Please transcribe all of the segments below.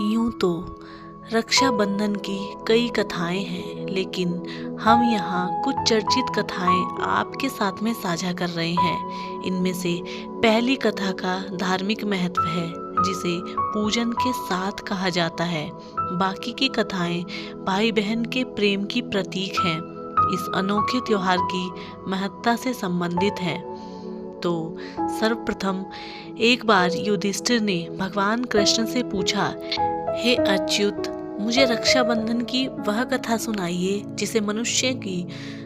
यूं तो रक्षाबंधन की कई कथाएं हैं, लेकिन हम यहाँ कुछ चर्चित कथाएं आपके साथ में साझा कर रहे हैं। इनमें से पहली कथा का धार्मिक महत्व है, जिसे पूजन के साथ कहा जाता है। बाकी की कथाएं भाई बहन के प्रेम की प्रतीक हैं, इस अनोखे त्योहार की महत्ता से संबंधित हैं। तो सर्वप्रथम एक बार युधिष्ठिर ने भगवान कृष्ण से पूछा, हे अच्युत, मुझे रक्षाबंधन की वह कथा सुनाइए जिसे मनुष्य की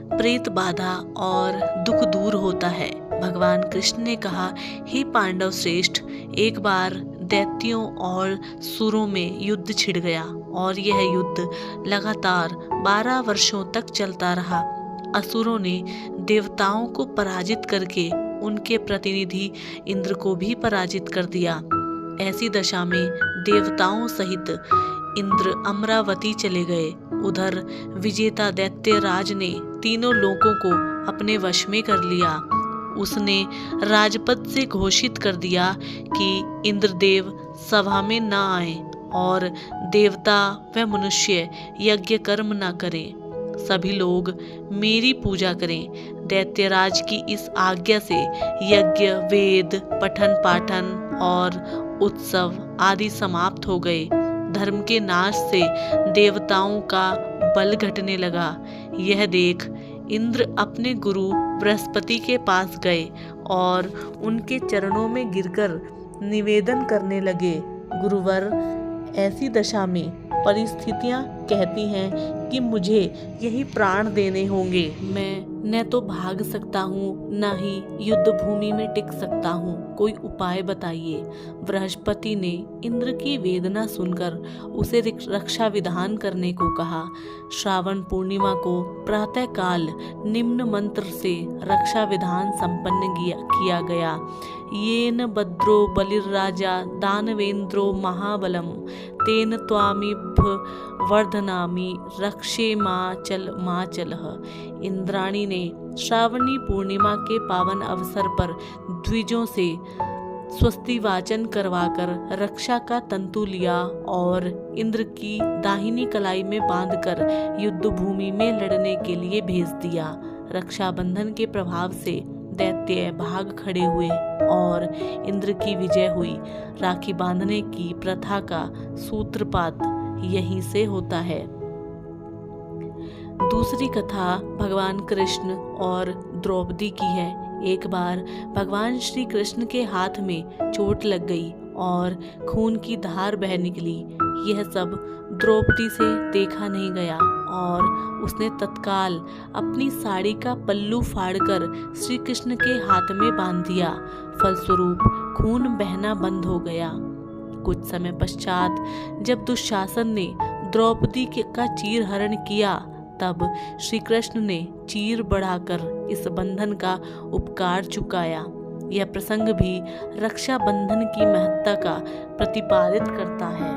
प्रेत बाधा और दुख दूर होता है। भगवान कृष्ण ने कहा, हे पांडव श्रेष्ठ, एक बार दैत्यों और सुरों में युद्ध छिड़ गया और यह युद्ध लगातार 12 वर्षों तक चलता रहा। असुरों ने देवताओं को पराजित करके उनके प्रतिनिधि इंद्र को भी पराजित कर दिया। ऐसी दशा में देवताओं सहित इंद्र अमरावती चले गए। उधर विजेता दैत्य राज ने तीनों लोकों को अपने वश में कर लिया। उसने राजपद से घोषित कर दिया कि इंद्रदेव सभा में न आए और देवता व मनुष्य यज्ञ कर्म न करें। सभी लोग मेरी पूजा करें। दैत्यराज की इस आज्ञा से यज्ञ, वेद, पठन पाठन और उत्सव आदि समाप्त हो गए। धर्म के नाश से देवताओं का बल घटने लगा। यह देख इंद्र अपने गुरु बृहस्पति के पास गए और उनके चरणों में गिरकर निवेदन करने लगे, गुरुवर, ऐसी दशा में परिस्थितियां कहती हैं कि मुझे यही प्राण देने होंगे। मैं न तो भाग सकता हूँ, न ही युद्ध भूमि में टिक सकता हूँ। कोई उपाय बताइए। बृहस्पति ने इंद्र की वेदना सुनकर उसे रक्षा विधान करने को कहा। श्रावण पूर्णिमा को प्रातः काल निम्न मंत्र से रक्षा विधान संपन्न किया गया। येन भद्रो बलिर्राजा दानवेंद्रो महाबलम तेन त्वामिभ वर्धनामि रक्षे माचलः। इंद्राणी ने श्रावणी पूर्णिमा के पावन अवसर पर द्विजों से स्वस्ति वाचन करवाकर रक्षा का तंतु लिया और इंद्र की दाहिनी कलाई में बांधकर युद्ध भूमि में लड़ने के लिए भेज दिया। रक्षाबंधन के प्रभाव से दैत्य भाग खड़े हुए और इंद्र की विजय हुई। राखी बांधने की प्रथा का सूत्रपात यहीं से होता है। दूसरी कथा भगवान कृष्ण और द्रौपदी की है। एक बार भगवान श्री कृष्ण के हाथ में चोट लग गई और खून की धार बह निकली। यह सब द्रौपदी से देखा नहीं गया और उसने तत्काल अपनी साड़ी का पल्लू फाड़कर श्री कृष्ण के हाथ में बांध दिया। फलस्वरूप खून बहना बंद हो गया। कुछ समय पश्चात जब दुशासन ने द्रौपदी का चीरहरण किया, तब श्री कृष्ण ने चीर बढ़ाकर इस बंधन का उपकार चुकाया। यह प्रसंग भी रक्षाबंधन की महत्ता का प्रतिपादित करता है।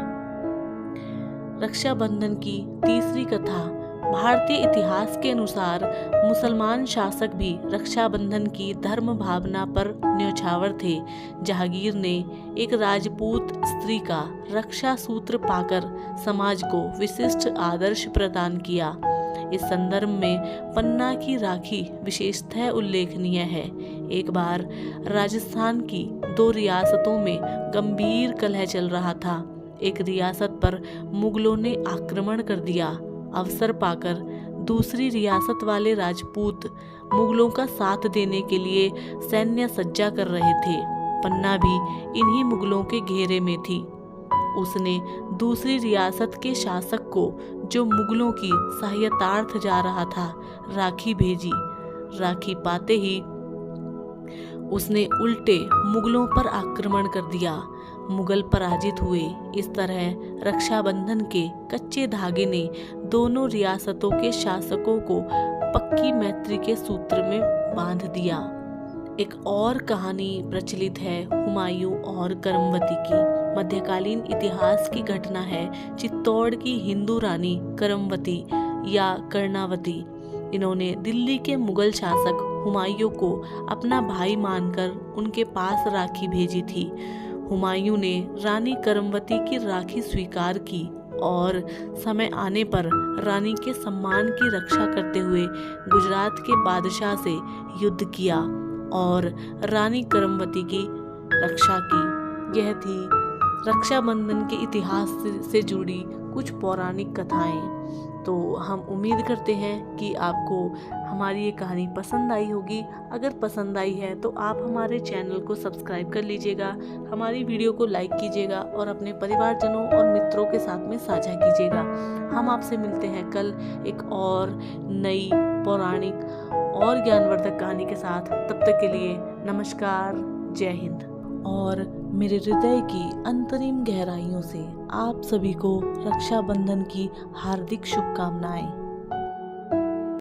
रक्षाबंधन की तीसरी कथा भारतीय इतिहास के अनुसार मुसलमान शासक भी रक्षाबंधन की धर्म भावना पर न्यौछावर थे। जहांगीर ने एक राजपूत स्त्री का रक्षा सूत्र पाकर समाज को विशिष्ट आदर्श प्रदान किया। इस संदर्भ में पन्ना की राखी विशेषतः उल्लेखनीय है। एक बार राजस्थान की 2 रियासतों में गंभीर कलह चल रहा था। एक रियासत पर मुगलों ने आक्रमण कर दिया। अवसर पाकर दूसरी रियासत वाले राजपूत मुगलों का साथ देने के लिए सैन्य सज्जा कर रहे थे। पन्ना भी इन्हीं मुगलों के घेरे में थी। उसने दूसरी रियासत के शासक को, जो मुगलों की सहायतार्थ जा रहा था, राखी भेजी। राखी पाते ही उसने उल्टे मुगलों पर आक्रमण कर दिया। मुगल पराजित हुए। इस तरह रक्षाबंधन के कच्चे धागे ने दोनों रियासतों के शासकों को पक्की मैत्री के सूत्र में बांध दिया। एक और कहानी प्रचलित है हुमायूं और करमवती की। मध्यकालीन इतिहास की घटना है चित्तौड़ की हिंदू रानी करमवती या कर्णावती। इन्होंने दिल्ली के मुगल शासक हुमायूं को अपना भाई मानकर उनके पास राखी भेजी थी। हुमायूं ने रानी करमवती की राखी स्वीकार की और समय आने पर रानी के सम्मान की रक्षा करते हुए गुजरात के बादशाह से युद्ध किया और रानी करमवती की रक्षा की। यह थी रक्षाबंधन के इतिहास से जुड़ी कुछ पौराणिक कथाएं। तो हम उम्मीद करते हैं कि आपको हमारी ये कहानी पसंद आई होगी। अगर पसंद आई है तो आप हमारे चैनल को सब्सक्राइब कर लीजिएगा, हमारी वीडियो को लाइक कीजिएगा और अपने परिवारजनों और मित्रों के साथ में साझा कीजिएगा। हम आपसे मिलते हैं कल एक और नई पौराणिक और ज्ञानवर्धक कहानी के साथ। तब तक के लिए नमस्कार, जय हिंद। और मेरे हृदय की अंतरिम गहराइयों से आप सभी को रक्षाबंधन की हार्दिक शुभकामनाएं।